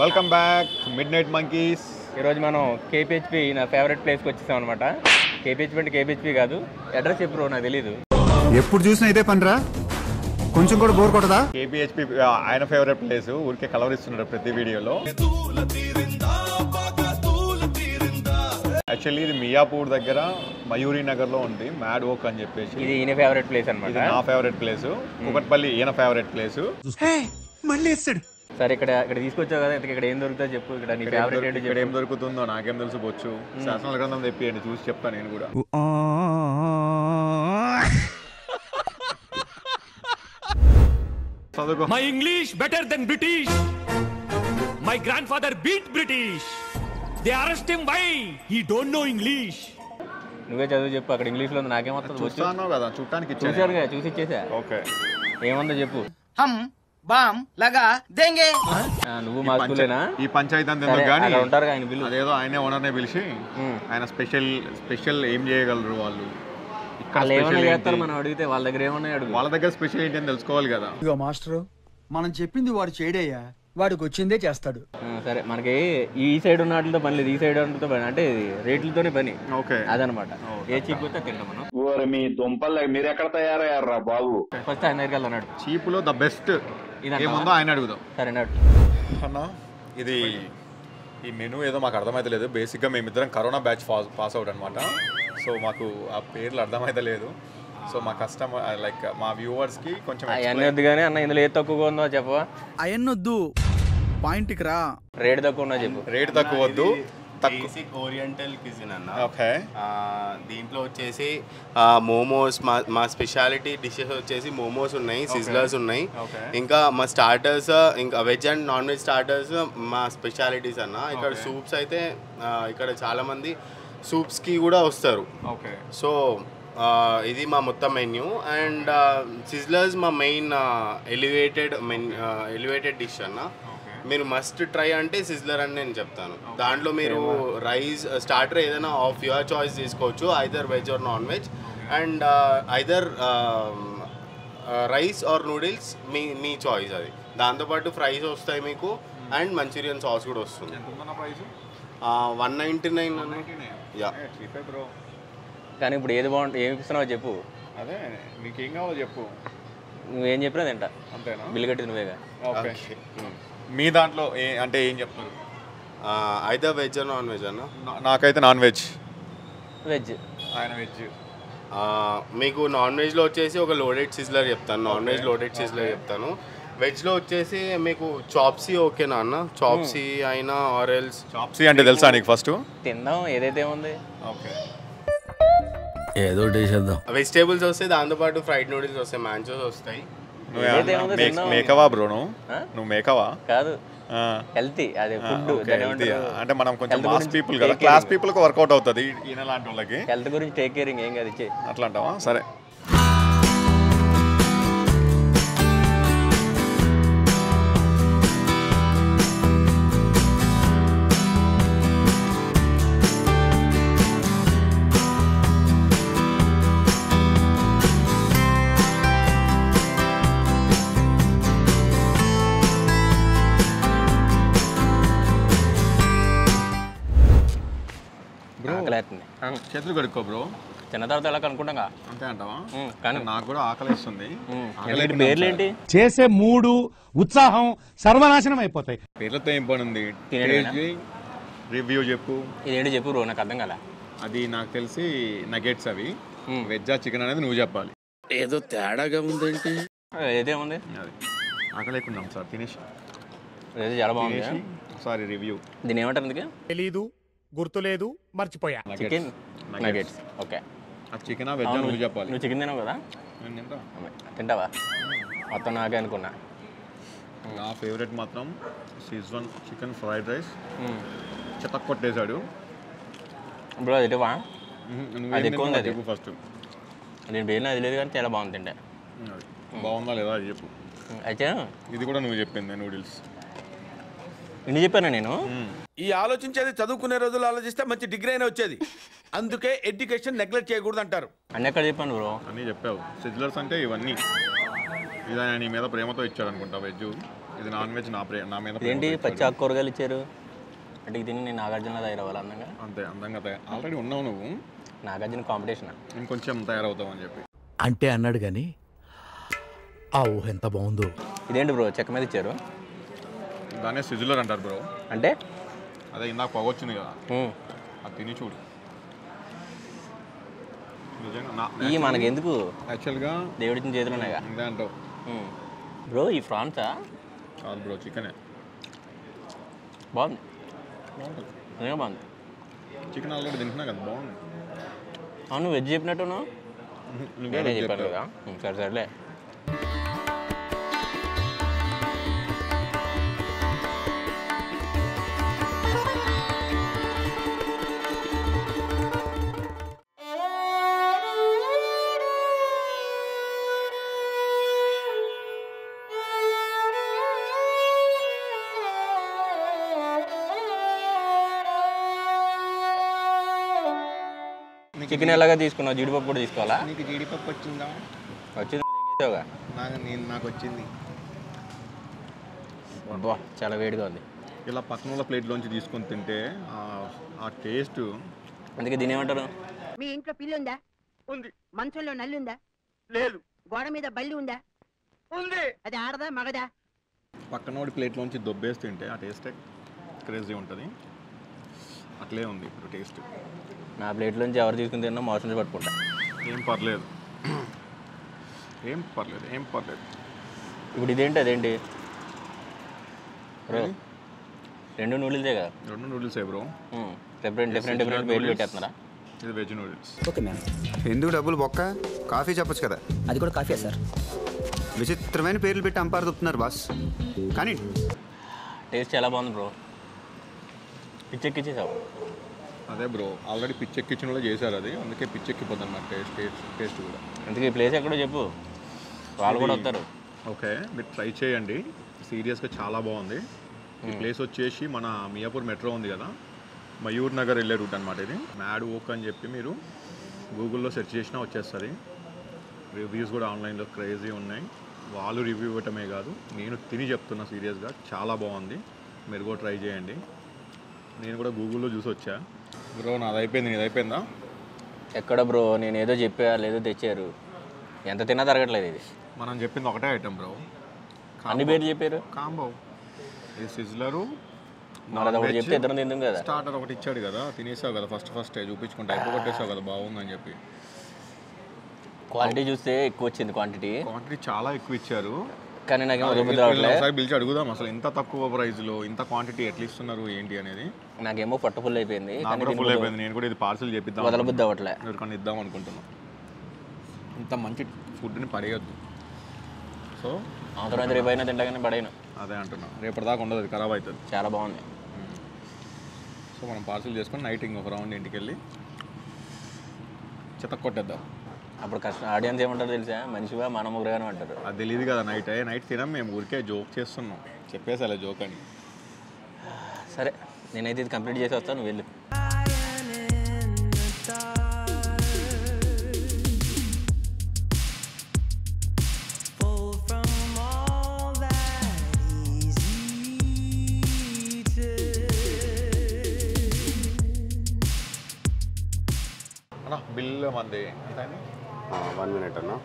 Welcome back mid night monkeys. ఈరోజు మనం కేపీహెచ్పి నా ఫేవరెట్ ప్లేస్కి వచ్చేసాం అనమాట. కేపీహెచ్పి అంటే కేపీహెచ్పి కాదు, అడ్రస్ చెప్పు నాకు తెలీదు. ఎప్పుడు చూసినా ఇదే పనిరా, కొంచెం కూడా బోర్ కొట్టదా? కేపీహెచ్పి ఆయన ఫేవరెట్ ప్లేస్, ఊరికే కలవరిస్తున్నాడు ప్రతి వీడియోలో. యాక్చువల్లీ ఇది మియాపూర్ దగ్గర మయూరి నగర్ లో ఉంది, మ్యాడ్ ఓక్ అని చెప్పేసి. ఇది ఈయన ఫేవరెట్ ప్లేస్ అనమాట. నా ఫేవరెట్ ప్లేస్. కుకట్పల్లి ఈయన ఫేవరెట్ ప్లేస్. మళ్ళీ వేస్తాడు. సరే ఇక్కడ తీసుకొచ్చావు కదా, ఇక్కడ ఏం దొరుకుతుందో చెప్పు. ఇక్కడ నీ ఫేవరెట్ ఏంటి? ఇక్కడ ఏం దొరుకుతుందో నాకేం తెలుసు బొచ్చు. శాసనాల గ్రంథం తెప్పియండి, చూసి చెప్తాను నేను కూడా. My English better than British. My grandfather beat British. They arrest him why? He don't know English. నువ్వే చదువు చెప్పు. అక్కడ ఇంగ్లీష్లో ఉంది, నాకేమొస్తుంది? చూస్తాను కదా, చూడటానికి చూసారుగా, చూసి ఇచ్చేసా. ఓకే, ఏముందో చెప్పు. హమ్ బామ్ లగా దేంగే. నువ్వు మా స్కూలేనా? ఈ పంచాయతీ అంతా కానీ ఉంటారు ఆయన బిల్లు. అదేదో ఆయనే ఓనర్నే పిలిచి ఆయన స్పెషల్ ఏం చేయగలరు వాళ్ళు, వాళ్ళు ఏమన్నా చేస్తారు మనం అడిగితే. వాళ్ళ దగ్గర ఏమన్నా అడుగు. వాళ్ళ దగ్గర స్పెషల్ ఏంటి అని తెలుసుకోవాలి కదా. ఇగో మాస్టరు, మనం చెప్పింది వాడు చేయడయ్యా, వాడికి వచ్చిందే చేస్తాడు. సరే, మనకి ఈ సైడ్ ఉన్న వాటితో పని లేదు, ఈ సైడ్ ఉన్నతో పని, అంటే రేట్లతోనే పని. ఓకే, అదనమాట. ఏ చీప్ పోతే తింటాం మనం. మీ దుంపలు మీరు ఎక్కడ తయారయ్యారా బాబు? ఫస్ట్ ఆయన దగ్గరికి వెళ్తున్నాడు. చీప్ లో ద బెస్ట్ ఏముందో ఆయన అడుగుదాం. సరే అన్న, ఇది ఈ మెనూ ఏదో మాకు అర్థమైతే లేదు. బేసిక్గా మేమిద్దరం కరోనా బ్యాచ్ పాస్ అవుట్ అనమాట. సో మాకు ఆ పేర్లు అర్థమైతే లేదు. సో మా కస్టమర్ లైక్ మా వ్యూవర్స్కి కొంచెం అవన్నీ వద్దు కానీ అన్న, ఇందులో ఏది తక్కువగా ఉందో చెప్పవా? అయన్నొద్దు, పాయింట్కి రా. రేట్ తక్కువ ఉందో చెప్పు. రేట్ తక్కువ వద్దు. బేసిక్ ఓరియంటల్ క్యూజిన్ అన్న. ఓకే, దీంట్లో వచ్చేసి మోమోస్, మా స్పెషాలిటీ డిషెస్ వచ్చేసి మోమోస్ ఉన్నాయి, సిజ్లర్స్ ఉన్నాయి, ఇంకా మా స్టార్టర్స్, ఇంకా veg and non veg starters మా స్పెషాలిటీస్ అన్న. ఇక్కడ సూప్స్ అయితే ఇక్కడ చాలామంది సూప్స్కి కూడా వస్తారు. ఓకే, సో ఇది మా మొత్తం మెన్యూ. అండ్ సిజ్లర్స్ మా మెయిన్ ఎలివేటెడ్ డిష్ అన్న. మీరు మస్ట్ ట్రై అంటే సిజ్లర్ అని నేను చెప్తాను. దాంట్లో మీరు రైస్ స్టార్టర్ ఏదైనా ఆఫ్ యువర్ చాయిస్ తీసుకోవచ్చు, either veg or non veg, and either rice or noodles, me choice అది. దాంతోపాటు ఫ్రైస్ వస్తాయి మీకు, అండ్ మంచూరియన్ సాస్ కూడా వస్తుంది. 199. యా, కానీ ఇప్పుడు ఏది బాగుంటుంది, ఏమి ఇస్తున్నావో చెప్పు. అదే నీకేం కావాలో చెప్పు. నువ్వేం చెప్పినా తింటా. అంతేనా? బిల్లు కట్టింది నువ్వేగా. ఓకే, మీ దాంట్లో అంటే ఏం చెప్తారు? Either veg or non veg అన్న. నాకైతే నాన్ వెజ్. వెజ్. ఆయన వెజ్. మీకు నాన్ వెజ్లో వచ్చేసి ఒక లోడెడ్ సిజ్లర్ చెప్తాను, నాన్ వెజ్ లోడెడ్ సిజ్లర్ చెప్తాను. వెజ్లో వచ్చేసి మీకు చాప్సీ ఓకేనా అన్న? చాప్సీ అయినా ఆర్ ఎల్స్. చాప్సీ అంటే తెలుసా నీకు? ఫస్ట్ తిందాం, ఏదైతే ఉంది. ఓకే, ఏదో చేద్దాం. వెజిటేబుల్స్ వస్తాయి, దాంతోపాటు ఫ్రైడ్ నూడిల్స్ వస్తాయి, మ్యాంచోస్ వస్తాయి. మేకవా బ్రో? నువ్వు మేకవా? కాదు, హెల్తీ. అది ఫుడ్ అంటే మనం కొంచెం మాస్ పీపుల్ కదా, క్లాస్ పీపుల్ కి వర్కౌట్ అవుతుంది. ఈయన లాంటి వాళ్ళకి హెల్త్ గురించి టేక్ కేరింగ్ ఏం కాదు, ఇచ్చే. అట్లా అంటావా? సరే. చేతులు కడుక్కో బ్రో. చిన్న తర్వాత ఎలా కనుక్కుంటాం అంతే అంటావా? కానీ నాకు కూడా ఆకలి వేస్తుంది. పేర్లేంటి? చేసే మూడు ఉత్సాహం సర్వనాశనం అయిపోతాయి. పేర్లతో ఏం పని ఉంది? రివ్యూ చెప్పు. ఇదేంటి చెప్పు బ్రో, నాకు అర్థం కదా. అది నాకు తెలిసి నగెట్స్. అవి వెజ్జా చికెన్ అనేది నువ్వు చెప్పాలి. ఏదో తేడాగా ఉందేంటి? ఏదేముంది? అది ఆకలి లేకున్నాం సార్, తినేసి. అదే చాలా బాగుంది. Sorry, review. దీని ఏమంటారు అందుకే? తెలీదు, గుర్తులేదు, మర్చిపోయా. Chicken nuggets. ఓకే, అది చికెనా వెజ్జా నువ్వు చెప్పాలి. నువ్వు చికెన్ తినావు కదా? తింటావా? మొత్తం నాకే అనుకున్నా. నా ఫేవరెట్ మాత్రం షెజ్వాన్ చికెన్ ఫ్రైడ్ రైస్. చెత్త కొట్టేశాడు బ్రో. అది అది ఎక్కువ ఉంది. చెప్పు ఫస్ట్. నేను పేరు అది లేదు కానీ చాలా బాగుంది. తింటే బాగుందా లేదా అది చెప్పు. అయితే ఇది కూడా నువ్వు చెప్పింది నూడిల్స్. ఇన్ని చెప్పాను నేను. ఈ ఆలోచించేది చదువుకునే రోజులు ఆలోచిస్తే మంచి డిగ్రీ అయినా వచ్చేది. అందుకే ఎడ్యుకేషన్ నెగ్లెక్ట్ చేయకూడదు అంటారు. అన్ని ఎక్కడ చెప్పాను బ్రో? అన్నీ చెప్పావు. సిజ్లర్స్ అంటే ఇవన్నీ. ఇది ఆయన నీ మీద ప్రేమతో ఇచ్చాడు అనుకుంటా. వెజ్ ఇది నాన్ వెజ్ నా మీద ఏంటి పచ్చి ఆకుకూరగాయలు ఇచ్చారు అంటే దీన్ని నేను నాగార్జున తయారవ్వాలి అందంగా. అంతే అందంగా ఆల్రెడీ ఉన్నావు నువ్వు, నాగార్జున కాంపిటీషన్ ఇంకొంచెం తయారవుతావు అని చెప్పి అంటే అన్నాడు కానీ ఆ ఊహ ఎంత బాగుందో. ఇదేంటి బ్రో చెక్క మీద ఇచ్చారు? దానే సిజులర్ అంటారు బ్రో. అంటే అదే ఇందాక పొగొచ్చింది కదా, అది తిని చూడు. నిజంగా ఇవి మనకెందుకు, యాక్చువల్గా దేవుడి చేతులు ఉన్నాయిగా. ఇంతే అంటావు బ్రో ఈ ఫ్రాన్సా? కాదు బ్రో, చికెనే. బాగుంది, నిజంగా బాగుంది. చికెన్ ఆల్రెడీ తింటున్నా కదా, బాగుంది. అవును వెజ్ చెప్పినట్టును నేనే చెప్పాను కదా. సరే సరేలే. చికెన్ ఎలాగా తీసుకున్నావు? జీడిపప్పు కూడా తీసుకోవాలా? నీకు జీడిపప్పు వచ్చిందా? వచ్చింది, ఏం చేసావుగా? నాకు వచ్చింది. అబ్బా చాలా వేడిగా ఉంది. ఇలా పక్కన ప్లేట్లోంచి తీసుకొని తింటే ఆ టేస్ట్. అందుకే దీని ఏమంటారు? మీ ఇంట్లో పిల్లి ఉందా? ఉంది. మంచంలో నల్లి ఉందా? లేదు. గోడ మీద బల్లి ఉందా? ఉంది. అది ఆడదా మగదా? పక్కనోడి ప్లేట్లోంచి దొబ్బేసి తింటే ఆ టేస్ట్ క్రేజీ ఉంటుంది. అట్లే ఉంది ఇప్పుడు టేస్ట్. నా ప్లేట్లోంచి ఎవరు తీసుకుని తిన్నా మోషన్ పట్టుకుంటా. ఏం పర్లేదు. ఇప్పుడు ఇదేంటి అదేంటి బ్రో? రెండు నూడిల్సే కదా? రెండు నూడిల్సే బ్రో. డిఫరెంట్ పేర్లు పెట్టేస్తున్నారా? ఇది వెజ్ నూడిల్స్. Okay ma'am. ఎందుకు డబ్బులు బొక్క? కాఫీ చెప్పచ్చు కదా. అది కూడా కాఫీ సార్. విచిత్రమైన పేర్లు పెట్టి అంపారు దొప్పుతున్నారు బాస్. కానీ టేస్ట్ చాలా బాగుంది బ్రో. పిచ్చెక్కిచ్చేసావు. అదే బ్రో, ఆల్రెడీ పిచ్చెక్కిచ్చిన వాళ్ళు చేశారు అది, అందుకే పిచ్చెక్కిపోతుంది అన్నమాట టేస్ట్ కూడా. అందుకే ఈ ప్లేస్ ఎక్కడో చెప్పు, వాళ్ళు కూడా వస్తారు. ఓకే, మీరు ట్రై చేయండి, సీరియస్గా చాలా బాగుంది. ఈ ప్లేస్ వచ్చేసి మన మియాపూర్ మెట్రో ఉంది కదా, మయూర్ నగర్ వెళ్ళే రూట్ అనమాట. ఇది మ్యాడ్ ఓక్ అని చెప్పి మీరు గూగుల్లో సెర్చ్ చేసినా వచ్చేస్తుంది. రివ్యూస్ కూడా ఆన్లైన్లో క్రేజీ ఉన్నాయి. వాళ్ళు రివ్యూ ఇవ్వటమే కాదు, నేను తిని చెప్తున్నా సీరియస్గా చాలా బాగుంది. మీరు కూడా ట్రై చేయండి. నేను కూడా గూగుల్లో చూసి వచ్చా. బ్రో నాది అయిపోయింది, నీది అయిపోయిందా? ఎక్కడ బ్రో, నేను ఏదో చెప్పా లేదో తెచ్చారు, ఎంత తిన్నా తరగట్లేదు. ఇది మనం చెప్పింది ఒకటే ఐటమ్ బ్రో, అన్ని పేర్లు చెప్పారు. కాంబో ఇది సిజ్లరు, మరి ఒకటి చెప్తే ఇద్దరం తిందాం కదా. స్టార్టర్ ఒకటి ఇచ్చాడు కదా, తినేసావు కదా ఫస్ట్ చూపించుకుంటే అయిపోగొట్టేసావు కదా బాగుందని చెప్పి. క్వాలిటీ చూస్తే ఎక్కువ వచ్చింది, క్వాంటిటీ చాలా ఎక్కువ ఇచ్చారు. కానీ నాకేమో ఒకసారి పిలిచి అడుగుదాం అసలు ఇంత తక్కువ ప్రైస్లో ఇంత క్వాంటిటీ ఎట్లా ఇస్తున్నారు ఏంటి అనేది. నాకేమో పొట్ట ఫుల్ అయిపోయింది. ఫుల్ అయిపోయింది. నేను కూడా ఇది పార్సల్ చేపిద్దాం, వదలబుద్ధి అవ్వట్లే, ఎవరికన్నా ఇద్దాం అనుకుంటున్నాను. ఇంత మంచి ఫుడ్ని పడేయద్దు. సో అవసరం రేపు అయినా తింటాగానే పడేయను. అదే అంటున్నా, రేపటిదాకా ఉండదు, అది ఖరాబ్ అవుతుంది. చాలా బాగుంది. సో మనం పార్సల్ చేసుకొని నైట్ ఇంకొక రౌండ్ ఇంటికి వెళ్ళి చెత్త కొట్టేద్దాం. అప్పుడు కష్టం, ఆడియన్స్ ఏమంటారు తెలుసా, మనిషిగా మన ముగ్గురుగానే అంటారు. అది తెలియదు కదా. నైట్ తినాం మేము, ఊరికే జోక్ చేస్తున్నాం, చెప్పేసాలే జోక్ అని. సరే నేనైతే ఇది కంప్లీట్ చేసి వస్తాను, నువ్వు వెళ్ళు. అన్నా బిల్ మంది 1 minute అన్నా.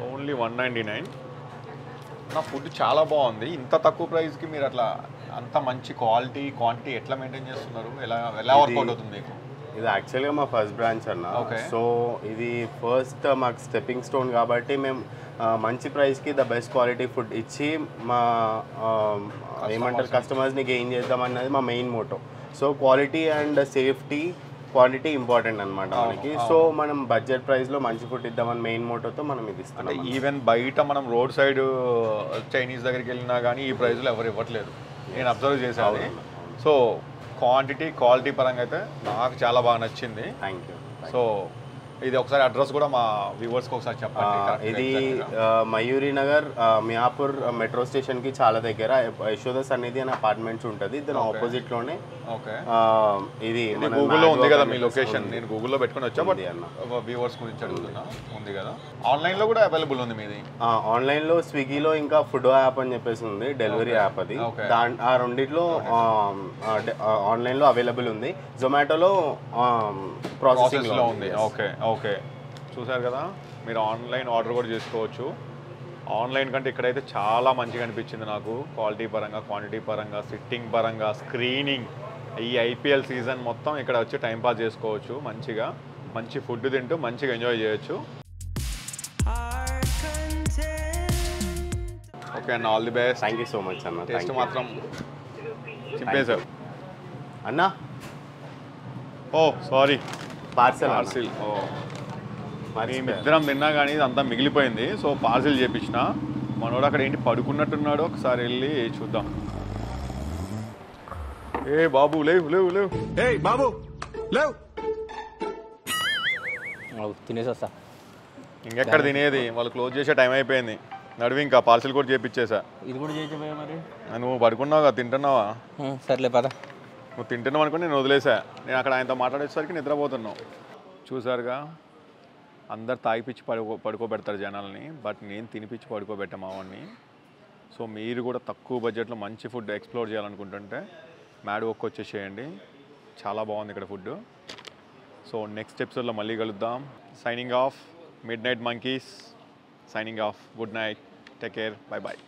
ఓన్లీ 199. నా ఫుడ్ చాలా బాగుంది. ఇంత తక్కువ ప్రైస్కి మీరు అట్లా అంత మంచి క్వాంటిటీ ఎట్లా మెయింటైన్ చేస్తున్నారు? ఎలా వర్కౌట్ అవుతుంది మీకు? ఇది యాక్చువల్గా మా ఫస్ట్ బ్రాంచ్ అన్న. సో ఇది ఫస్ట్ మాకు స్టెప్పింగ్ స్టోన్ కాబట్టి మేము మంచి ప్రైస్కి ద బెస్ట్ క్వాలిటీ ఫుడ్ ఇచ్చి మా ఏమంటారు కస్టమర్స్ని గెయిన్ చేద్దాం అన్నది మా main motto. So quality and safety quantity important అనమాట మనకి. సో మనం బడ్జెట్ ప్రైస్లో మంచి ఫుడ్ ఇద్దామని మెయిన్ మోటోతో మనం ఇది ఇస్తాం. ఈవెన్ బయట మనం రోడ్ సైడ్ చైనీస్ దగ్గరికి వెళ్ళినా కానీ ఈ ప్రైస్లో ఎవరు ఇవ్వట్లేదు, నేను అబ్జర్వ్ చేశాను. సో క్వాలిటీ పరంగా అయితే నాకు చాలా బాగా నచ్చింది. Thank you. సో ఇది ఒకసారి అడ్రస్ కూడా మా వ్యూవర్స్కి ఒకసారి చెప్పండి. ఇది మయూరి నగర్ మియాపూర్ మెట్రో స్టేషన్కి చాలా దగ్గర యశోద సన్నిధి అనే అపార్ట్మెంట్స్ ఉంటుంది. దాని ఆపోజిట్లోనే ఓకే. ఇది గూగుల్లో ఉంది కదా మీ లొకేషన్, నేను గూగుల్లో పెట్టుకుని వచ్చా. బట్ వ్యూవర్స్ గురించి అడుగుతున్నా, ఉంది కదా ఆన్లైన్లో కూడా అవైలబుల్ ఉంది మీది? ఆన్లైన్లో స్విగ్గీలో ఇంకా ఫుడ్ యాప్ అని చెప్పేసి ఉంది, డెలివరీ యాప్. అది ఆ రెండిట్లో ఆన్లైన్లో అవైలబుల్ ఉంది. జొమాటోలో ప్రాసెసింగ్లో ఉంది. ఓకే ఓకే, చూసారు కదా, మీరు ఆన్లైన్ ఆర్డర్ కూడా చేసుకోవచ్చు. ఆన్లైన్ కంటే ఇక్కడైతే చాలా మంచిగా అనిపించింది నాకు, క్వాలిటీ పరంగా, క్వాంటిటీ పరంగా, సిట్టింగ్ పరంగా, స్క్రీనింగ్. ఈ ఐపీఎల్ సీజన్ మొత్తం ఇక్కడ వచ్చి టైంపాస్ చేసుకోవచ్చు మంచిగా, మంచి ఫుడ్ తింటూ మంచిగా ఎంజాయ్ చేయొచ్చు. ఓకే అన్న, all the best. Thank you so much అన్న. టేస్ట్ మాత్రం చింపేశారు అన్నా. ఓ సారీ, పార్సల్. ఓ మేమిద్దరం తిన్నా కానీ ఇదంతా మిగిలిపోయింది. సో పార్సిల్ చేపించిన. మనోడు అక్కడ ఏంటి పడుకున్నట్టున్నాడు, ఒకసారి వెళ్ళి చూద్దాం. ఏ బాబు లేవు లేవు లేవు. ఏ బాబు లేవు. తినేసి వస్తా. ఇంకెక్కడ తినేది, వాళ్ళు క్లోజ్ చేసే టైం అయిపోయింది. నడువి ఇంకా పార్సిల్ కూడా చేపించేసా. ఇది కూడా చేసిపోయా మరి. నువ్వు పడుకున్నావుగా, తింటున్నావా? సర్లే పద. నువ్వు తింటున్నావు అనుకుని నేను వదిలేసా. నేను అక్కడ ఆయనతో మాట్లాడేసరికి నిద్రపోతున్నావు. చూసారుగా, అందరు తాగిపిచ్చి పడుకోబెడతారు జనాల్ని, బట్ నేను తినిపించి పడుకోబెట్టా మా వాడిని. సో మీరు కూడా తక్కువ బడ్జెట్లో మంచి ఫుడ్ ఎక్స్ప్లోర్ చేయాలనుకుంటుంటే మ్యాడ్ ఓక్ వచ్చేసేయండి, చాలా బాగుంది ఇక్కడ ఫుడ్. సో నెక్స్ట్ ఎపిసోడ్లో మళ్ళీ కలుద్దాం. Signing off, midnight monkeys signing off. Good night, take care, bye bye.